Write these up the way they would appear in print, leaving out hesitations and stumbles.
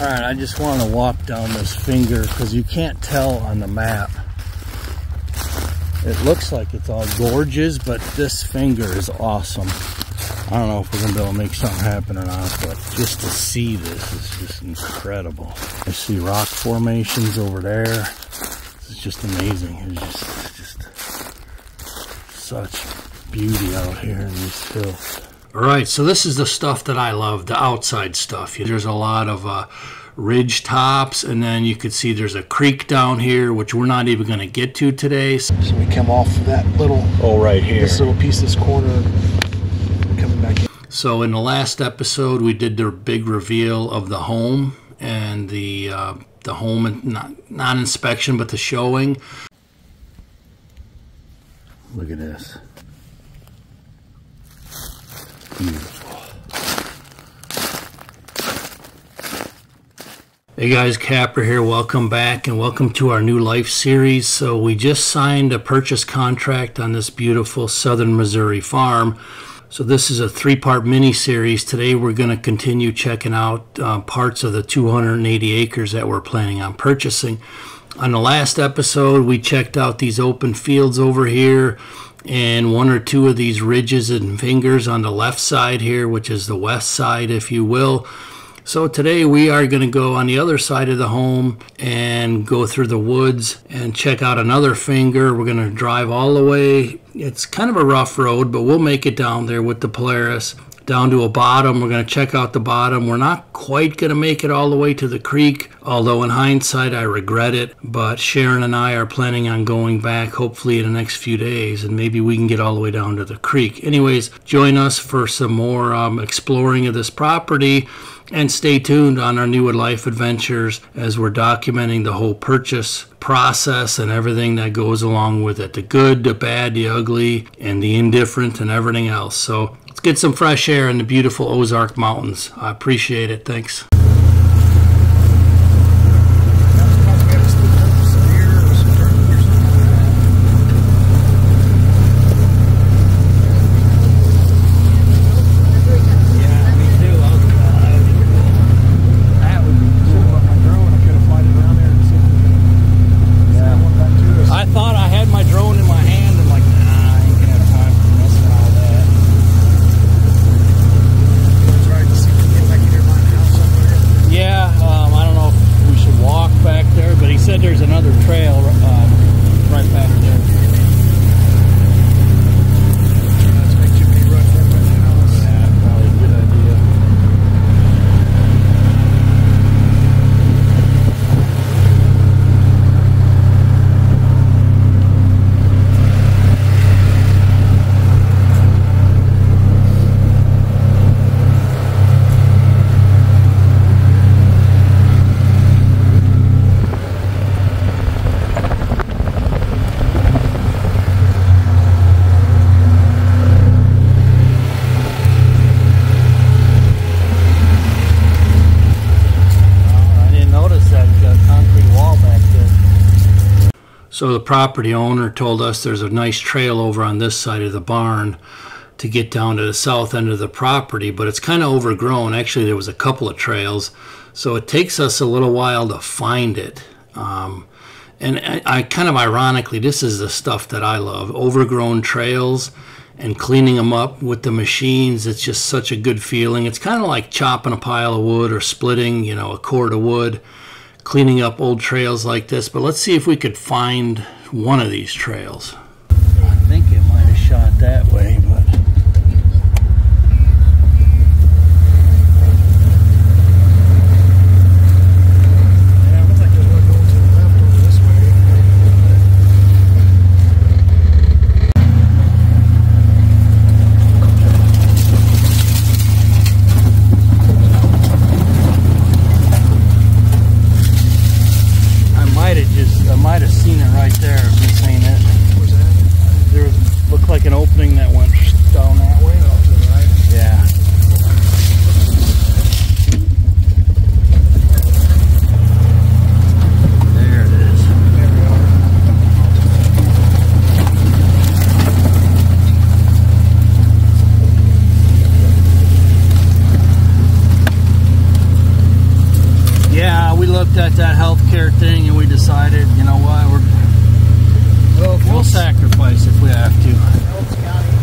Alright, I just want to walk down this finger because you can't tell on the map. It looks like it's all gorges, but this finger is awesome. I don't know if we're going to be able to make something happen or not, but just to see this is just incredible. I see rock formations over there. It's just amazing. It's just such beauty out here in these hills. All right, so this is the stuff that I love, the outside stuff. There's a lot of ridge tops, and then you could see there's a creek down here, which we're not even going to get to today. So we come off that little, right here, this little piece, this corner, coming back in. So in the last episode, we did the big reveal of the home and the home, not inspection, but the showing. Look at this. Beautiful. Hey guys, Kapper here. Welcome back and welcome to our new life series. So we just signed a purchase contract on this beautiful southern Missouri farm. So this is a 3-part mini series. Today we're going to continue checking out parts of the 280 acres that we're planning on purchasing. On the last episode, we checked out these open fields over here and 1 or 2 of these ridges and fingers on the left side here, which is the west side, if you will. So today we are going to go on the other side of the home and go through the woods and check out another finger. We're going to drive all the way. It's kind of a rough road, but we'll make it down there with the Polaris down to a bottom. We're going to check out the bottom. We're not quite going to make it all the way to the creek, although in hindsight I regret it. But Sharon and I are planning on going back hopefully in the next few days, and maybe we can get all the way down to the creek. Anyways, join us for some more exploring of this property, and stay tuned on our New Life adventures as we're documenting the whole purchase process and everything that goes along with it. The good, the bad, the ugly, and the indifferent, and everything else. So let's get some fresh air in the beautiful Ozark Mountains. I appreciate it. Thanks. There's another trail right back there. That's make too many runs right by the house. Yeah, probably a good idea. So the property owner told us there's a nice trail over on this side of the barn to get down to the south end of the property, but it's kind of overgrown. Actually, there was a couple of trails, so it takes us a little while to find it. And I kind of ironically, this is the stuff that I love, overgrown trails and cleaning them up with the machines. It's just such a good feeling. It's kind of like chopping a pile of wood or splitting, a cord of wood, cleaning up old trails like this. But let's see if we could find one of these trails. I think it might have shot that way, but yeah, it looks like there's one going to the left over this way. I might have seen it right there if this ain't it. Where's that? There looked like an opening that went we looked at that healthcare thing and we decided, you know what, we'll sacrifice if we have to. Phelps County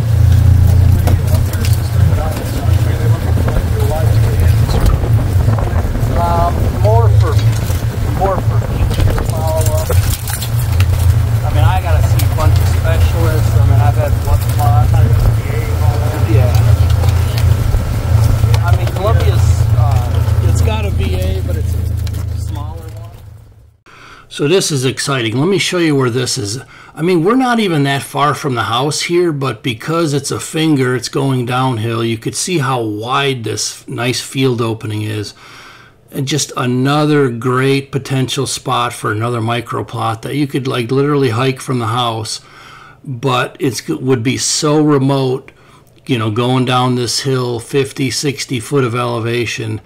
has a pretty good healthcare system, but obviously they look for like your life to the end. More for future follow-up. I mean, I gotta see a bunch of specialists. I mean, I've had blood clots. Yeah. I mean, Columbia's, it's got a VA, but it's a smaller one. So this is exciting. Let me show you where this is. I mean, we're not even that far from the house here, but because it's a finger, it's going downhill. You could see how wide this nice field opening is. And just another great potential spot for another microplot that you could like literally hike from the house, but it would be so remote, you know, going down this hill 50, 60 foot of elevation.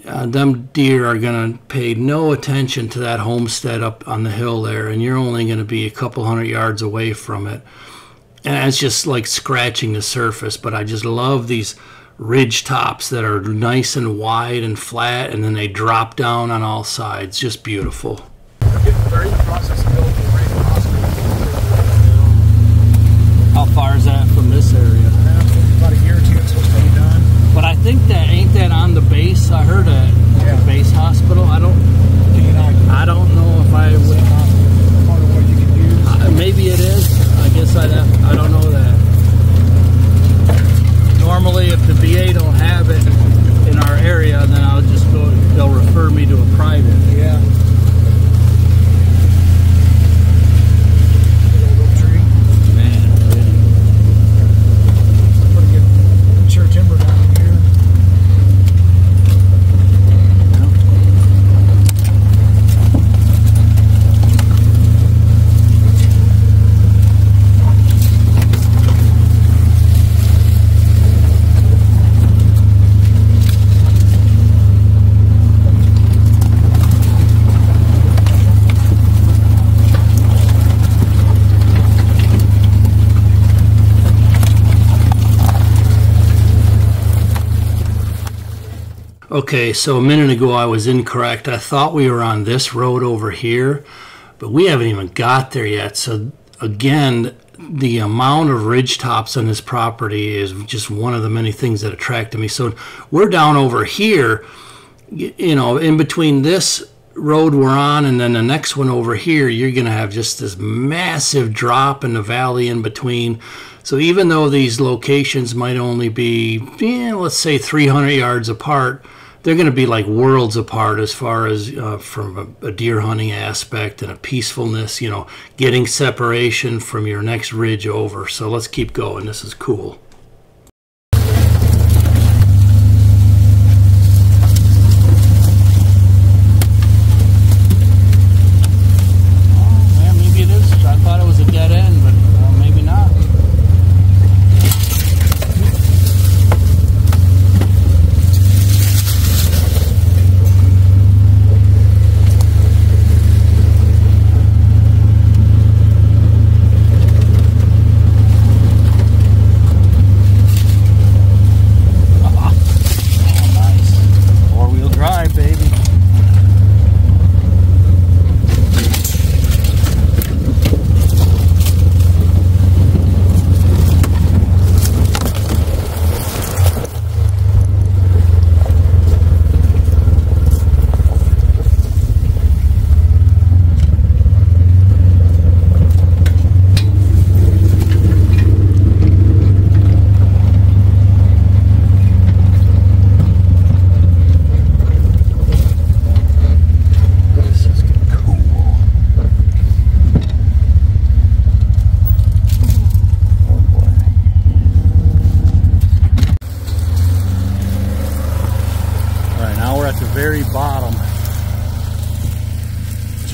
Them deer are going to pay no attention to that homestead up on the hill there, and you're only going to be a couple hundred yards away from it. And it's just like scratching the surface, but I just love these ridge tops that are nice and wide and flat, and then they drop down on all sides. Just beautiful. They're in the process of building a great hospital. How far is that from this area? About a year or two it's supposed to be done. But I think that ain't that on the base. I heard a base hospital. I don't know if I would. Part of what you can use. Maybe it is. I guess I don't know that. Normally, if the VA don't have it in our area, then I'll just go. They'll refer me to a private. Yeah. Big old tree. Man, Pretty good mature timber down here. Okay, so a minute ago I was incorrect. I thought we were on this road over here, but we haven't even got there yet. So again, the amount of ridge tops on this property is just one of the many things that attracted me. So we're down over here, you know, in between this road we're on and then the next one over here, you're going to have just this massive drop in the valley in between. So even though these locations might only be, let's say 300 yards apart, they're going to be like worlds apart as far as from a deer hunting aspect and a peacefulness, you know, getting separation from your next ridge over. So let's keep going. This is cool. Very bottom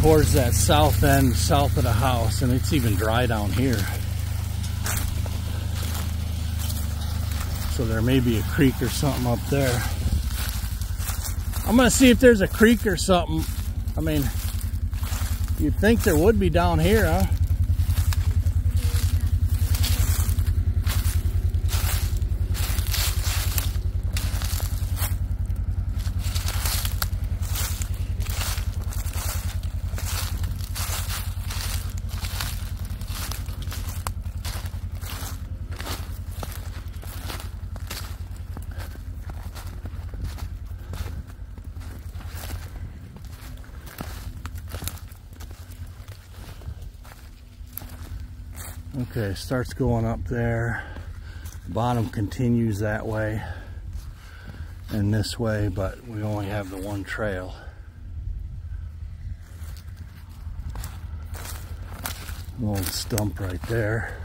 towards that south end, south of the house, and it's even dry down here. So there may be a creek or something up there. I'm gonna see if there's a creek or something. I mean, you'd think there would be down here, huh? Okay, starts going up there. Bottom continues that way and this way, but we only have the one trail. An old stump right there.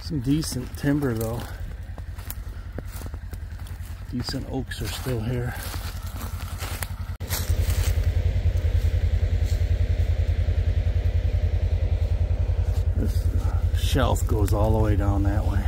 Some decent timber though. Decent oaks are still here. This shelf goes all the way down that way.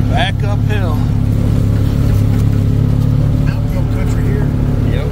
Back uphill. Outfield country here. Yep.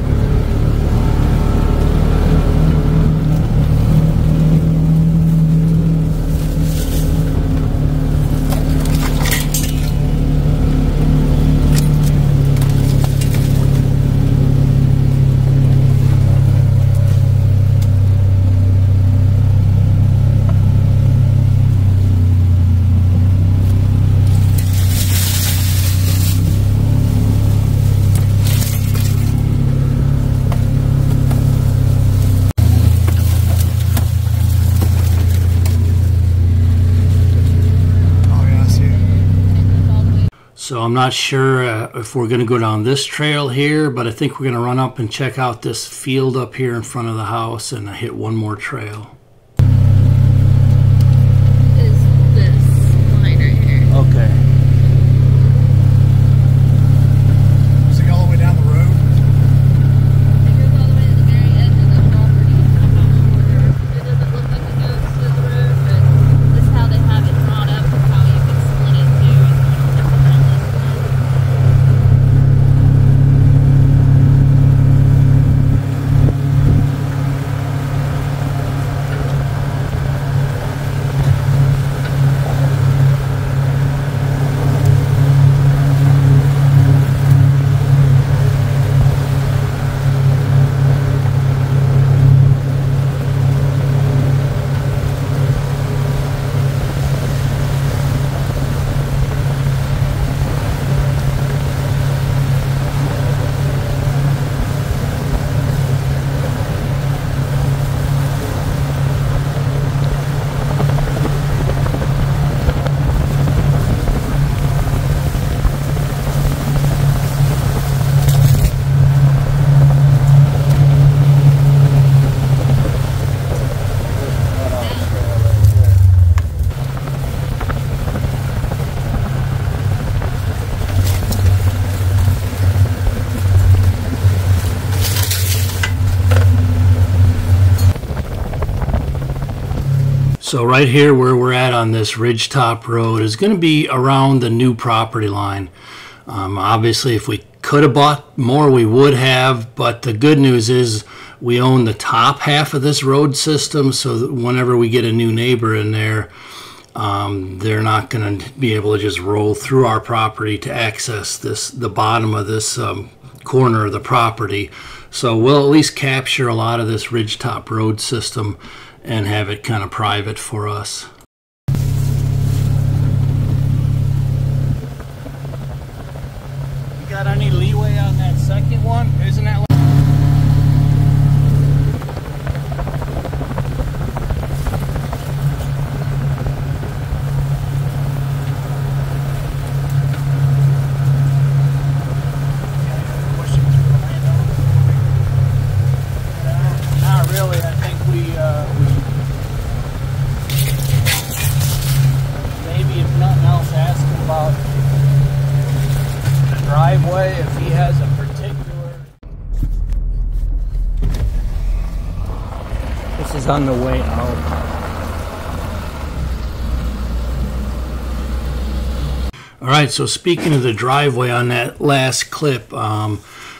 So I'm not sure if we're going to go down this trail here, but I think we're going to run up and check out this field up here in front of the house and hit one more trail. Is this line right here. Okay. Is it all the way down the road? It goes all the way to the very edge of the property. I'm not sure. It doesn't look like it goes to the road, but this is how they have it drawn up, and how you can split it too. So right here where we're at on this ridgetop road is going to be around the new property line. Obviously, if we could have bought more, we would have, but the good news is we own the top half of this road system, so that whenever we get a new neighbor in there, they're not going to be able to just roll through our property to access the bottom of this corner of the property. So we'll at least capture a lot of this ridgetop road system and have it kind of private for us. You got any leeway on that second one? Isn't that Not really. I think we maybe if nothing else, ask him about the driveway if he has a particular. This is on the way out. All right, so speaking of the driveway on that last clip,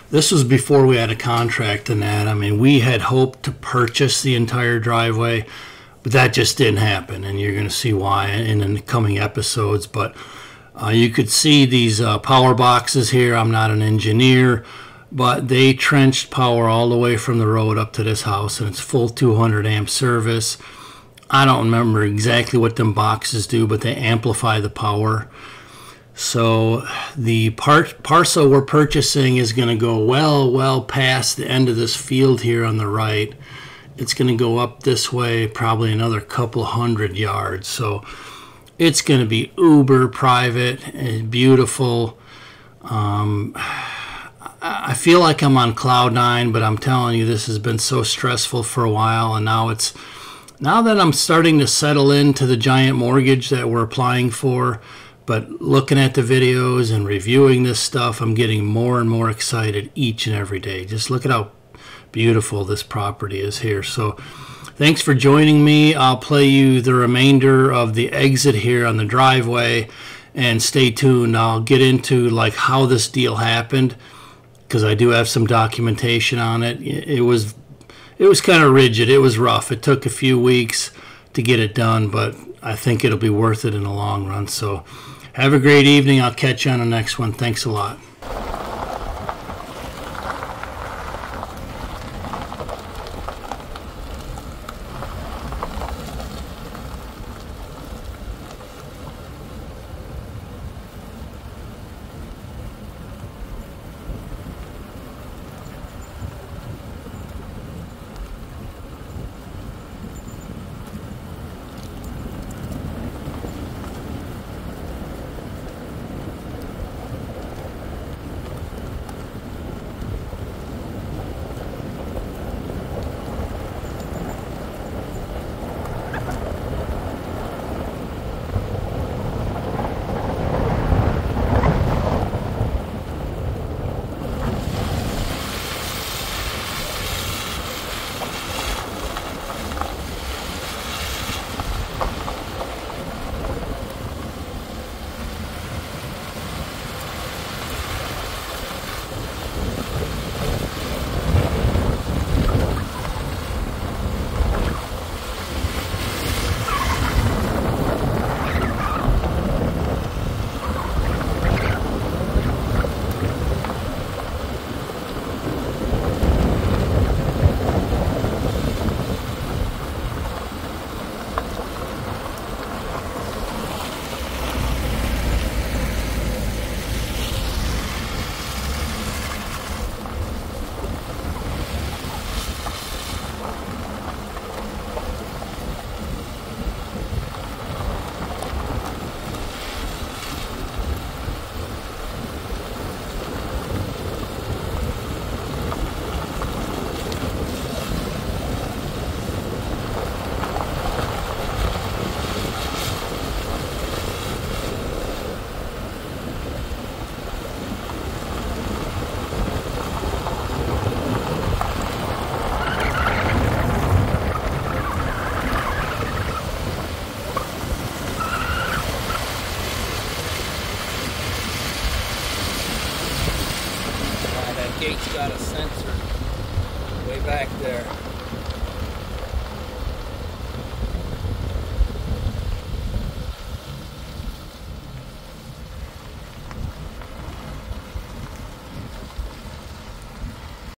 this was before we had a contract and that. I mean, we had hoped to purchase the entire driveway, but that just didn't happen, and you're going to see why in the coming episodes. But you could see these power boxes here. I'm not an engineer, but they trenched power all the way from the road up to this house, and it's full 200 amp service. I don't remember exactly what them boxes do, but they amplify the power. So the parcel we're purchasing is going to go well past the end of this field here on the right. It's going to go up this way probably another couple hundred yards. So it's going to be uber private and beautiful. I feel like I'm on cloud nine, but I'm telling you, this has been so stressful for a while, and now that I'm starting to settle into the giant mortgage that we're applying for, but looking at the videos and reviewing this stuff, I'm getting more and more excited each and every day. Just look at how beautiful this property is here. So thanks for joining me. I'll play you the remainder of the exit here on the driveway, and stay tuned. I'll get into like how this deal happened, because I do have some documentation on it. It was kind of rigid. It was rough. It took a few weeks to get it done, but I think it'll be worth it in the long run. So have a great evening. I'll catch you on the next one. Thanks a lot. Gate's got a sensor way back there.